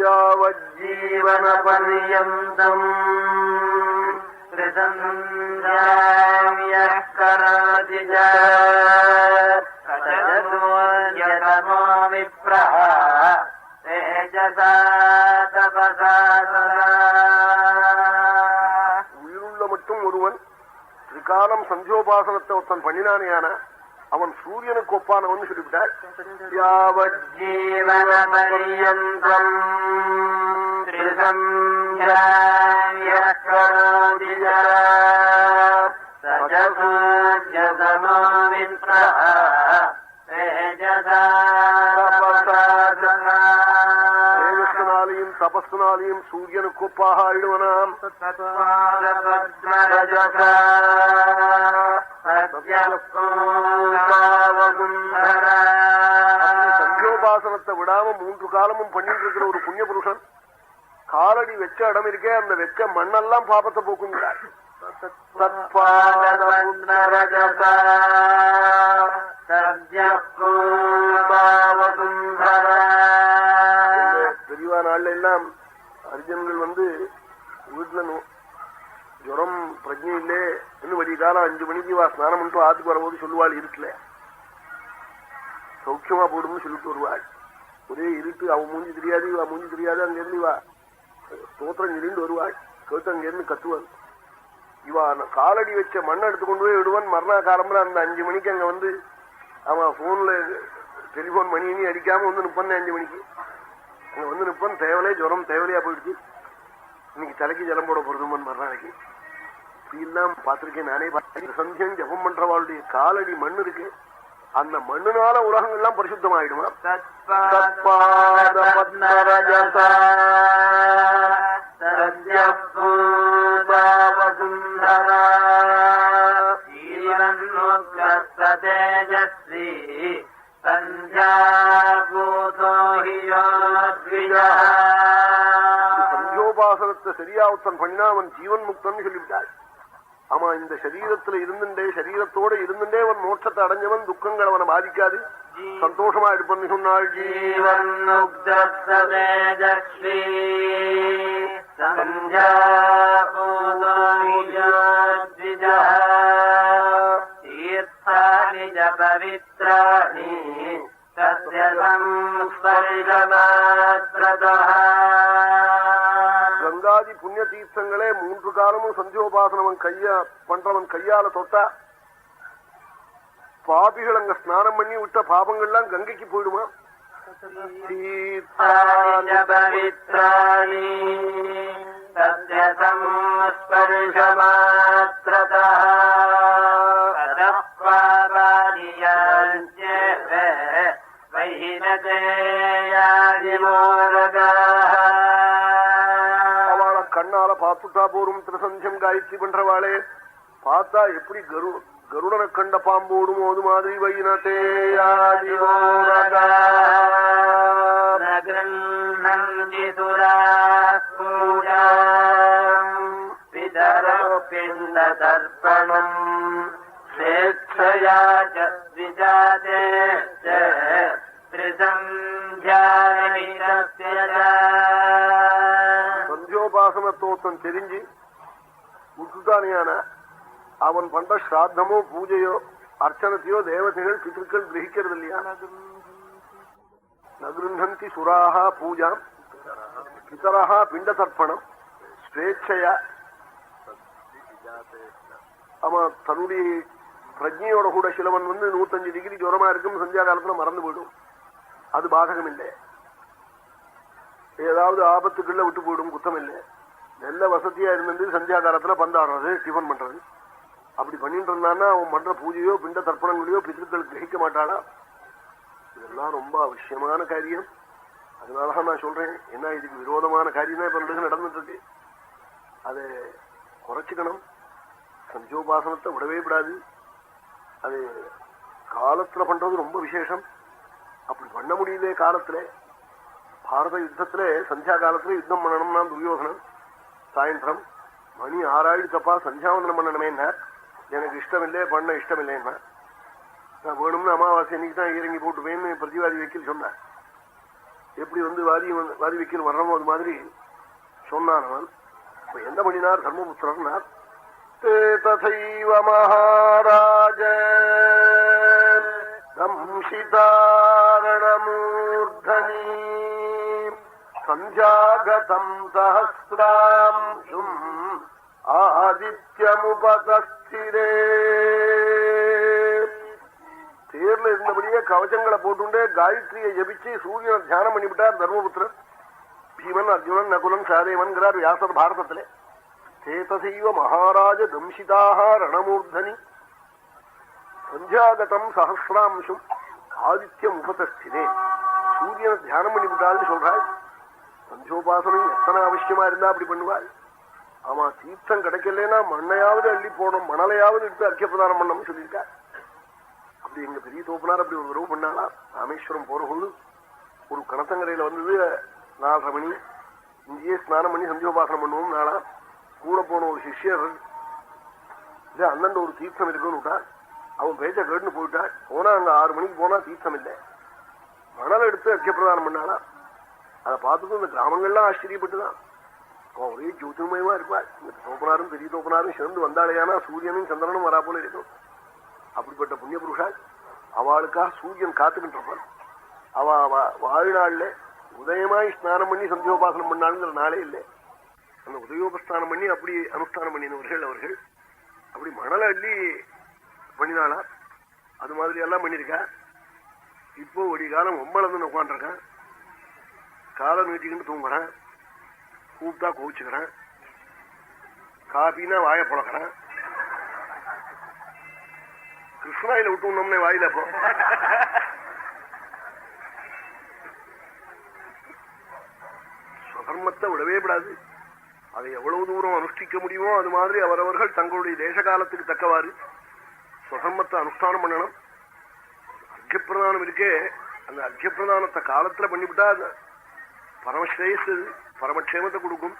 யாவஜ்ஜீவனபர்யந்தம் த்ரிசந்த்யாம்யः கரோதி யதமோ விப்ரஹ தேஜசா தபசா சதா. உயிருள்ள மட்டும் ஒருவன் திரிகாலம் சந்தியோபாசனத்தை ஒருத்தன் பண்ணினானேயான அவன் சூரியனுக்கு ஒப்பானவன் சொல்லிவிட்டார். யாவஜ்ஜீவனபர்யந்தம் த்ரிசந்த்யாம்யः கரோதி யதமோ விப்ரஹ தேஜஸ்னாலையும் தபஸ்னாலையும் சூரியனுக்கு ஒப்பாக ஆயிடுவனாம். சந்தியோபாசனத்தை விடாம 3 காலமும் பண்ணிட்டு இருக்கிற ஒரு புண்ணிய புருஷன் காலடி வச்ச இடம் இருக்கே, அந்த வச்ச மண்ணெல்லாம் பாபத்தை போக்குங்கிறார். பெரியவா நாள்ல எல்லாம் அர்ஜுனங்கள் வீட்டுல ஜுரம் பிரஜை இல்லே இன்னும் வழி காலம் 5 மணிக்கு வா ஸ்நானம் பண்ணிட்டு ஆத்துக்கு வரும்போது சொல்லுவாள், இருட்டுல சௌக்கியமா போடும்னு சொல்லிட்டு வருவாள். ஒரே இருட்டு, அவன் மூஞ்சி தெரியாது இவா மூஞ்சி தெரியாது. அங்க இருந்து இவா ஸ்தோத்திரம் இருந்து வருவாள், கேட்டு அங்க இருந்து கத்துவாள். இவா காலடி வச்ச மண்ணை எடுத்து கொண்டு போய் விடுவான். மறுநாள் காலம்புல அந்த 5 மணிக்கு அங்க அவன் போன்ல டெலிபோன் மணி அடிக்காம நிப்பான். 5 மணிக்கு அங்க நிப்பான். தேவலே ஜுரம் தேவலையா போயிடுச்சு, இன்னைக்கு தலைக்கு ஜலம் போட போறதுமன் மறுநாளைக்கு. இப்படிலாம் பார்த்திருக்கேன் நானே. சந்தியம் ஜபம் பண்றவாளுடைய காலடி மண் இருக்கு, அந்த மண்ணுனால உலகங்கள்லாம் பரிசுத்தமாயிடுமா. தேஜஸ்வி சந்தியோபாசனத்தை சரியா ஒருத்தன் பண்ணினா அவன் ஜீவன் முக்தன் சொல்லிவிட்டாள். ஆமா, இந்த சரீரத்துல இருந்துட்டே சரீரத்தோட இருந்துட்டே அவன் மோட்சத்தை அடைஞ்சவன், துக்கங்கள் அவனை பாதிக்காது, சந்தோஷமா இருப்பன்னு சொன்னாள். ஜீவன் தீர்த்தானி பவித்ராணி தஸ்ய சம்ஸ்பர்ஷமாத்ரதः. கங்காதி புண்ணிய தீர்த்தங்களே 3 காலமும் சந்தியோபாசனவன் பண்றவன் கையால தொட்டா பாபிகள் அங்க ஸ்நானம் பண்ணி விட்ட பாபங்கள்லாம் கங்கைக்கு போயிடுமா. பவித்ராணி தஸ்ய சம்ஸ்பர்ஷமாத்ரதः அவளை கண்ணால பார்த்துட்டா போரும். திரிசந்தியம் காயத்ரி பண்றவாளே பார்த்தா எப்படி கருடனை கண்ட பாம்போடும் அது மாதிரி தர்ப்பணம் ஸ்வேച്ഛயா சந்தியோபாசனத்தோத்தம் தெரிஞ்சு விட்டுட்டானியான அவன் பண்ற ஸ்ராத்தமோ பூஜையோ அர்ச்சனத்தையோ தேவதைகள் பிதர்கள் கிரகிக்கிறது இல்லையா. நகிருந்தி சுராக பூஜாம் பிதரஹா பிண்ட தர்ப்பணம் ஸ்வேച്ഛயா. அவன் தன்னுடைய பிரஜையோட கூட சிலவன் 105 டிகிரி ஜுரமா இருக்கும், சந்தியா காலத்துல மறந்து போயிடும், அது பாதகம் இல்லை. ஏதாவது ஆபத்துக்குள்ள விட்டு போயிடும், குத்தம் இல்லை. நல்ல வசதியா இருந்து சந்தியா காலத்துல பந்தாடுறது டிஃபன் பண்றது அப்படி பண்ணிட்டு இருந்தான்னா அவன் பண்ற பூஜையோ பிண்ட தர்ப்பணங்களையோ பிதர்கள் கிரகிக்க மாட்டாளா. இதெல்லாம் ரொம்ப அவசியமான காரியம். அதனாலதான் நான் சொல்றேன், ஏன்னா இதுக்கு விரோதமான காரியம் தான் இப்ப நடந்துட்டு இருக்கு. அதை குறைச்சிக்கணும். சந்தியோபாசனத்தை விடவே விடாது. அது காலத்துல பண்றது ரொம்ப விசேஷம். அப்படி பண்ண முடியல காலத்துல. பாரத யுத்தத்துல சந்தியா காலத்துல யுத்தம் பண்ணணும்னா துரியோதனன் சாயந்திரம் மணி 6 தப்பா சந்தியாவந்தனம் பண்ணணுமேன்னா எனக்கு இஷ்டம் இல்லை, பண்ண இஷ்டம் இல்லைன்னா நான் வேணும்னு அமாவாசை இன்னைக்கு தான் இறங்கி போட்டுவேன்னு பிரதிவாதி வைக்கல் சொன்னார். எப்படி வாதி வைக்கணும் வர்றமோ அது மாதிரி சொன்னான் அவன். என்ன பண்ணினார் தர்மபுத்திரர்னார், ததைவ மகாராஜ தம்சிதாரணமூர்தனீ சஞ்சாகதம் சஹஸ்ராம்சும் ஆதித்யமுபதஸ்திரே. தேர்ல இருந்தபடியே கவச்சங்களை போட்டுண்டே காயத்ரியை ஜபிச்சு சூரியனை தியானம் பண்ணிவிட்டார் தர்மபுத்திரர். பீமன், அர்ஜுனன், நகுலன், சஹதேவன்கிறார் வியாசர் பாரதத்திலே. சேதசைவ மகாராஜ தம்சிதாக ரணமூர்தனி சஞ்சாகதம் சஹஸ்ராம்சும் ஆதித்யம் உபதஸ்திரே. சூரியனை தியானம் பண்ணிவிட்டாள்னு சொல்றாள். சந்தியோபாசனம் எத்தனை அவசியமா இருந்தா அப்படி பண்ணுவாள். ஆமா, தீர்த்தம் கிடைக்கலன்னா மண்ணையாவது அள்ளி போடணும், மணலையாவது எடுத்து அர்க்கிய பிரதானம் பண்ணணும்னு சொல்லியிருக்கா. அப்படி எங்க பெரிய தோப்பினார் அப்படி ஒரு உறவு பண்ணாளா. ராமேஸ்வரம் போறபோது ஒரு கணத்தங்கரையில வந்தது 4:30 மணி. இங்கேயே ஸ்நானம் பண்ணி சந்தியோபாசனம் பண்ணுவோம் நாளா. கூட போன ஒரு சிஷ்யர் இல்ல அண்ணன் ஒரு தீர்த்தம் இருக்குன்னு விட்டார். அவன் பேச்ச கேட்டுன்னு போயிட்டாள். போனா அங்க 6 மணிக்கு போனா தீர்த்தம் இல்லை. மணலை எடுத்து அர்க்கிய பிரதானம் பண்ணாளா. அதை பார்த்துட்டு இந்த கிராமங்கள்லாம் ஆச்சரியப்பட்டுதான். ஒரே ஜோதிர்மயமா இருப்பாள். இந்த தோப்பனாரும் பெரிய தோப்பனாரும் சேர்ந்து வந்தாலேயானா சூரியனும் சந்திரனும் வரா போல இருக்கும். அப்படிப்பட்ட புண்ணிய புருஷாள். அவளுக்காக சூரியன் காத்துக்கிட்டு அவ வாழ்நாள்ல உதயமாய் ஸ்நானம் பண்ணி சந்தியோபாசனம் பண்ணாளுங்கிற நாளே இல்லை. அந்த உதயோபஸ்தானம் பண்ணி அப்படி அனுஷ்டானம் பண்ணினவர்கள் அவர்கள். அப்படி மணலை அள்ளி பண்ணினாளா. அது மாதிரி எல்லாம் பண்ணிருக்கா. இப்போ ஒரு காலம் ஒம்பளந்து உட்காந்துருக்கான். காலை நீட்டிக்கிட்டு தூங்குறான். கூப்பிட்டா கோவிச்சுக்கிறான். காபின்னா வாய புழக்கிறான். கிருஷ்ணாயில விட்டோம்னே வாயில போ. ஸ்வதர்மத்தை விடவே விடாது. அதை எவ்வளவு தூரம் அனுஷ்டிக்க முடியுமோ அது மாதிரி அவரவர்கள் தங்களுடைய தேச காலத்துக்கு தக்கவாறு ஸ்வதர்மத்தை அனுஷ்டானம் பண்ணணும். அர்க்கியப்பிரதானம் இருக்கே, அந்த அர்க்கியப்பிரதானத்தை காலத்துல பண்ணிவிட்டா பரமஸ்ரேயஸ், பரமக்ஷேமத்தை கொடுக்கும்.